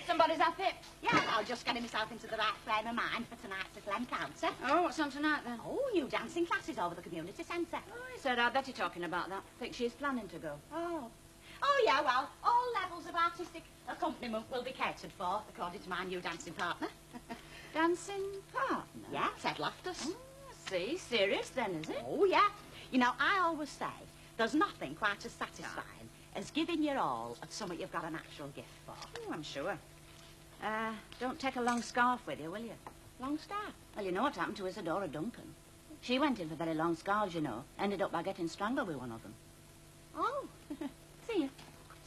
Somebody's up it? Yeah, I'll just getting myself into the right frame of mind for tonight's little encounter. Oh, what's on tonight, then? Oh, new dancing classes over the community centre. Oh, he said I'd better talking about that. Think she's planning to go. Oh. Oh, yeah, well, all levels of artistic accompaniment will be catered for, according to my new dancing partner. Dancing partner? Yeah, Ted Loftus. Oh, I see. Serious, then, is it? Oh, yeah. You know, I always say there's nothing quite as satisfying as giving your all at something you've got a natural gift for. Oh, I'm sure. Don't take a long scarf with you, will you? Long scarf? Well, you know what happened to Isadora Duncan. She went in for very long scarves, you know. Ended up by getting strangled with one of them. Oh. See you.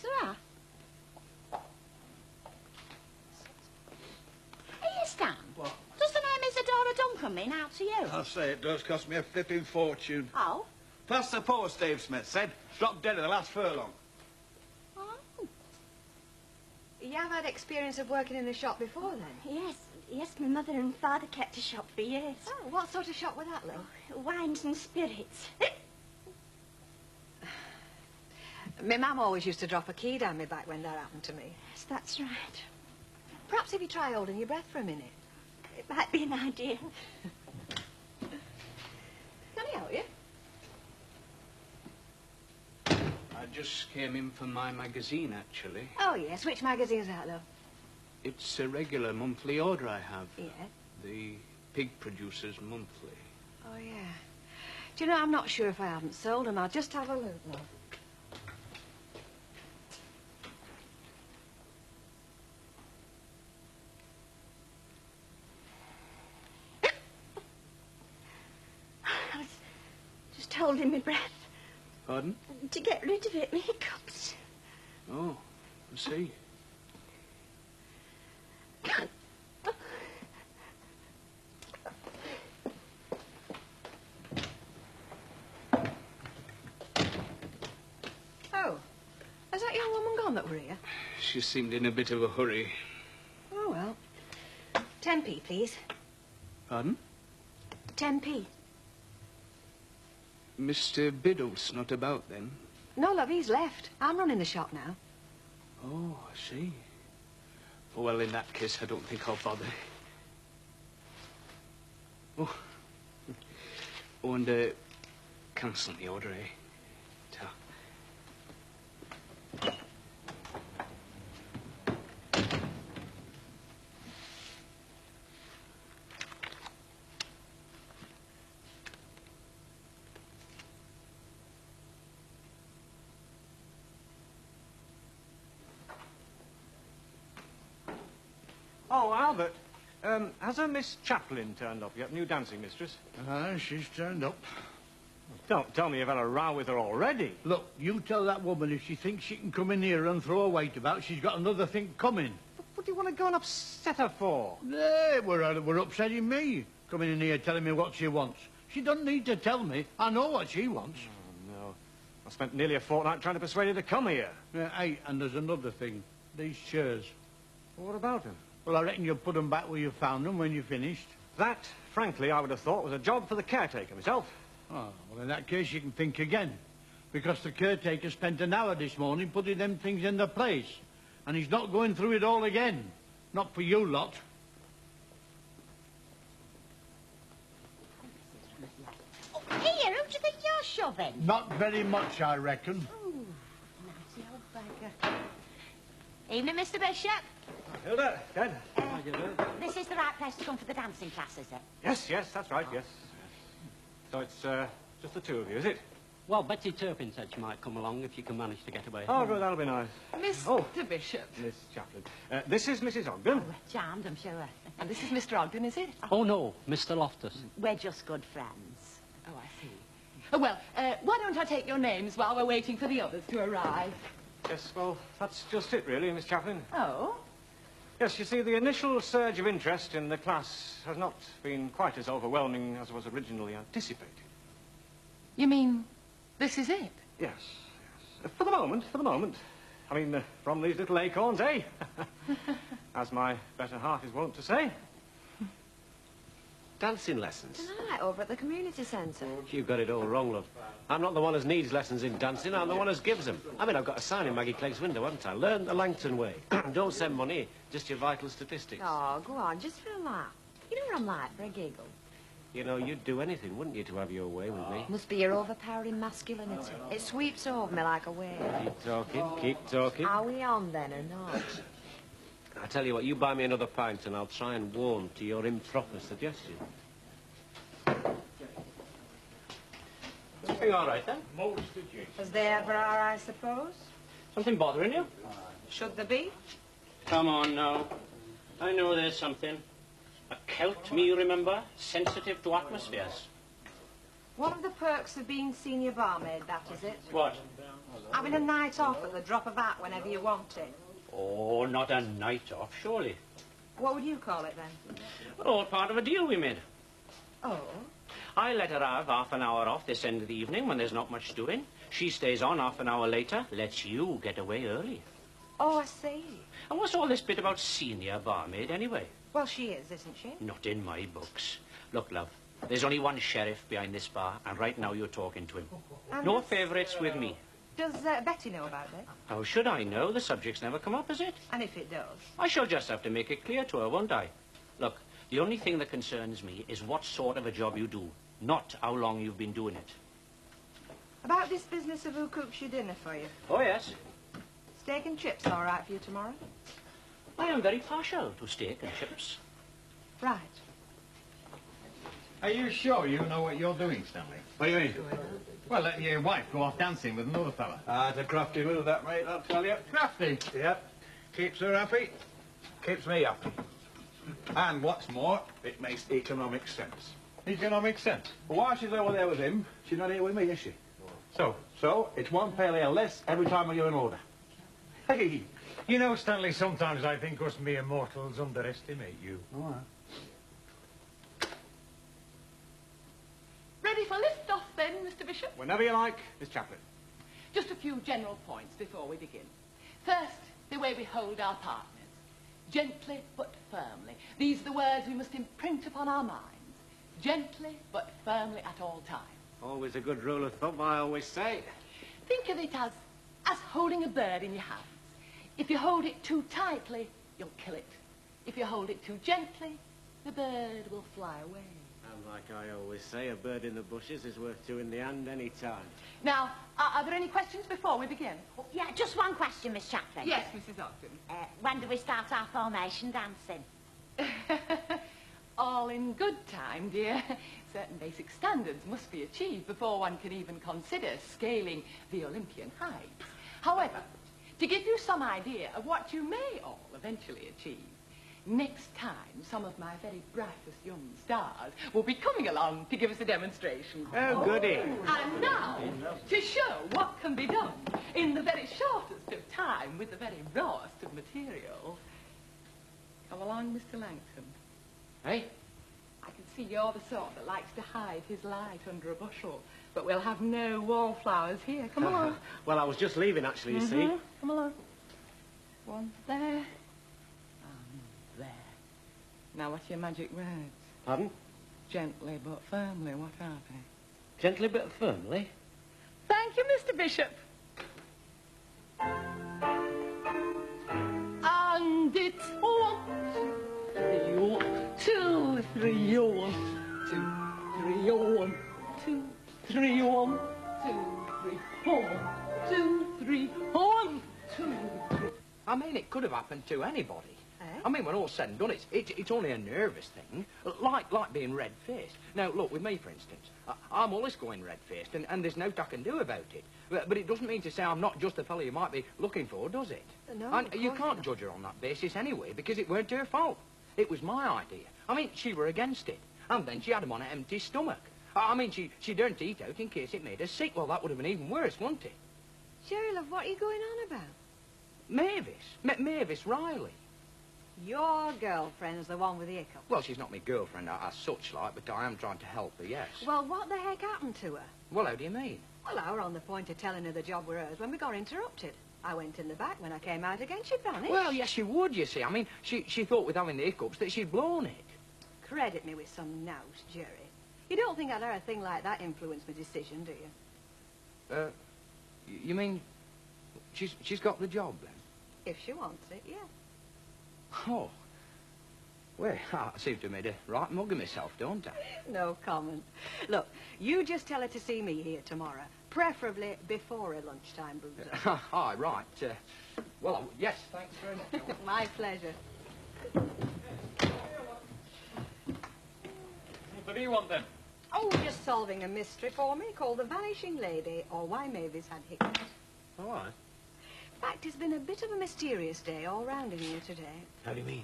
Sarah. Hey, Stan. What? Does the name Isadora Duncan mean out to you? I say it does cost me a flipping fortune. Oh? Plus the post, Dave Smith said. Dropped dead at the last furlong. Oh. You have had experience of working in the shop before, then? Yes, my mother and father kept a shop for years. Oh, what sort of shop was that, Lou? Wines and spirits. My mum always used to drop a key down my back when that happened to me. Yes, that's right. Perhaps if you try holding your breath for a minute. It might be an idea. Can I help you? I just came in for my magazine, actually. Oh, yes. Which magazine's that, Lou? It's a regular monthly order I have. Yeah. The Pig Producers Monthly. Oh, yeah. Do you know, I'm not sure if I haven't sold them. I'll just have a look, Lou. I was just holding my breath. Pardon? To get rid of it, my hiccups. Oh, I see. Oh, has that young woman gone that were here? She seemed in a bit of a hurry. Oh, well. 10p, please. Pardon? 10p. Mr. Biddle's not about, then? No, love, he's left. I'm running the shop now. Oh, I see. Well, in that case, I don't think I'll bother. Oh. Oh, and, cancel the order, eh? Ta. Oh, Albert, has a Miss Chaplin turned up yet? New dancing mistress? She's turned up. Don't tell me you've had a row with her already. Look, you tell that woman if she thinks she can come in here and throw her weight about, she's got another thing coming. What do you want to go and upset her for? We're upsetting me, coming in here telling me what she wants. She doesn't need to tell me. I know what she wants. Oh, no. I spent nearly a fortnight trying to persuade her to come here. Hey, and there's another thing. These chairs. Well, what about them? Well, I reckon you'll put them back where you found them when you're finished. That, frankly, I would have thought was a job for the caretaker myself. Oh, well, in that case, you can think again. Because the caretaker spent an hour this morning putting them things in their place. And he's not going through it all again. Not for you lot. Oh, here, who do you think you're shoving? Not very much, I reckon. Oh, nasty old beggar. Evening, Mr. Bishop. Hilda, Ted. This is the right place to come for the dancing class, is it? Yes, that's right, yes. So it's just the two of you, is it? Well, Betsy Turpin said she might come along if you can manage to get away. Oh, good, that'll be nice. Mr. Bishop. Miss Chaplin. This is Mrs. Ogden. Oh, charmed, I'm sure. And this is Mr. Ogden, is it? Oh, no, Mr. Loftus. We're just good friends. Oh, I see. Oh, well, why don't I take your names while we're waiting for the others to arrive? Yes, well, that's just it, really, Miss Chaplin. Oh? Yes, you see, the initial surge of interest in the class has not been quite as overwhelming as was originally anticipated. You mean this is it? Yes. For the moment. I mean, from these little acorns, eh? As my better half is wont to say. Dancing lessons? Tonight, over at the community centre. You've got it all wrong, love. I'm not the one who needs lessons in dancing, I'm the one who gives them. I mean, I've got a sign in Maggie Clegg's window, haven't I? Learn the Langton way. Don't send money, just your vital statistics. Oh, go on, just for a laugh. You know what I'm like, for a giggle. You know, you'd do anything, wouldn't you, to have your way with me? Must be your overpowering masculinity. It sweeps over me like a wave. Keep talking, keep talking. Are we on, then, or not? I tell you what, you buy me another pint and I'll try and warm to your improper suggestion. Something all right, then? Most of you. As they ever are, I suppose. Something bothering you? Should there be? Come on, now. I know there's something. A Celt, me, you remember? Sensitive to atmospheres. One of the perks of being senior barmaid, that is it. What? Having a night off at the drop of a hat whenever you want it. Oh, not a night off, surely. What would you call it, then? Well, all part of a deal we made. Oh? I let her have half an hour off this end of the evening when there's not much doing. She stays on half an hour later, lets you get away early. Oh, I see. And what's all this bit about senior barmaid, anyway? Well, she is, isn't she? Not in my books. Look, love, there's only one sheriff behind this bar, and right now you're talking to him. And No does- favourites with me. Does Betty know about it? How should I know? The subject's never come up, has it? And if it does? I shall just have to make it clear to her, won't I? Look, the only thing that concerns me is what sort of a job you do, not how long you've been doing it. About this business of who cooks your dinner for you. Oh, yes. Steak and chips all right for you tomorrow? I am very partial to steak and chips. Right. Are you sure you know what you're doing, Stanley? What do you mean? Well, let your wife go off dancing with another fella. It's a crafty move, that, mate, I'll tell you. Crafty. Yep. Keeps her happy, keeps me happy. And what's more, it makes economic sense. Economic sense. Well, while she's over there with him, she's not here with me, is she? So it's one pale ale less every time I give an order. Hey, you know, Stanley, sometimes I think us mere mortals underestimate you. All right. Ready for lift-off then, Mr. Bishop? Whenever you like, Miss Chaplin. Just a few general points before we begin. First, the way we hold our partners. Gently but firmly. These are the words we must imprint upon our minds. Gently but firmly at all times. Always a good rule of thumb, I always say. Think of it as holding a bird in your hands. If you hold it too tightly, you'll kill it. If you hold it too gently, the bird will fly away. And like I always say, a bird in the bushes is worth two in the hand any time. Now, are there any questions before we begin? Oh, yeah, just one question, Miss Chaplin. Yes, Mrs. Ogden. When do we start our formation dancing? All in good time, dear. Certain basic standards must be achieved before one can even consider scaling the Olympian heights. However, to give you some idea of what you may all eventually achieve, next time some of my very brightest young stars will be coming along to give us a demonstration. Oh, goody. And now, to show what can be done in the very shortest of time with the very rawest of material, come along, Mr. Langton. Hey? I can see you're the sort that likes to hide his light under a bushel, but we'll have no wallflowers here. Come along. Well, I was just leaving, actually, you see. Come along. One there, and there. Now, what's your magic words? Pardon? Gently but firmly, what are they? Gently but firmly. Thank you, Mr. Bishop. And it's 1, 2, 3, 1, 2, 3, 1, 2, 3, 1, 2, 3, 1, 2, 3, 1, 2, 3. I mean, it could have happened to anybody. Eh? I mean, when all's said and done, it's only a nervous thing, like being red-faced. Now, look, with me, for instance, I'm always going red-faced, and there's nought I can do about it. But it doesn't mean to say I'm not just the fellow you might be looking for, does it? No, And of you course can't not. judge her on that basis anyway, because it weren't her fault. It was my idea. I mean, she were against it, and then she had him on an empty stomach. I mean, she daren't eat out in case it made her sick. Well, that would have been even worse, wouldn't it? Sherry, love, what are you going on about? Mavis Riley. Your girlfriend's the one with the hiccup. Well, she's not my girlfriend as such, like, but I am trying to help her, yes. Well, what the heck happened to her? Well, how do you mean? Well, I were on the point of telling her the job were hers when we got interrupted. I went in the back. When I came out again, she'd vanished. Well, yes, she would, you see. I mean, she thought with having the hiccups that she'd blown it. Credit me with some nous, Jerry. You don't think I'd let a thing like that influence my decision, do you? You mean she's got the job, then? If she wants it, yeah. Oh. Well, I seem to have made a right mug of myself, don't I? No comment. Look, you just tell her to see me here tomorrow, preferably before a lunchtime boozer. Aye, right. Well, yes, thanks very much. My pleasure. What do you want, then? Oh, just solving a mystery for me called The Vanishing Lady, or Why Mavis Had Hiccups. All right. In fact, it's been a bit of a mysterious day all round in here today. How do you mean?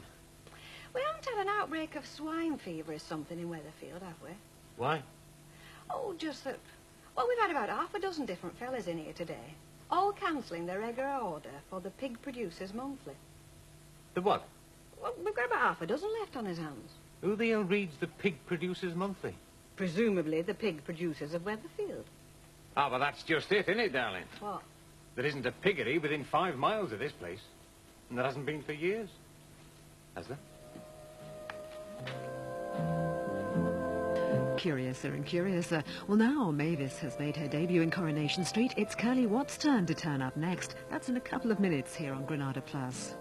We haven't had an outbreak of swine fever or something in Weatherfield, have we? Why? Oh, just that... Well, we've had about half a dozen different fellas in here today, all cancelling their regular order for the Pig Producers Monthly. The what? Well, we've got about half a dozen left on his hands. Who the hell reads the Pig Producers Monthly? Presumably the pig producers of Weatherfield. Ah, but that's just it, isn't it, darling? What? There isn't a piggery within 5 miles of this place. And there hasn't been for years. Has there? Curiouser and curiouser. Well, now Mavis has made her debut in Coronation Street. It's Curly Watt's turn to turn up next. That's in a couple of minutes here on Granada Plus.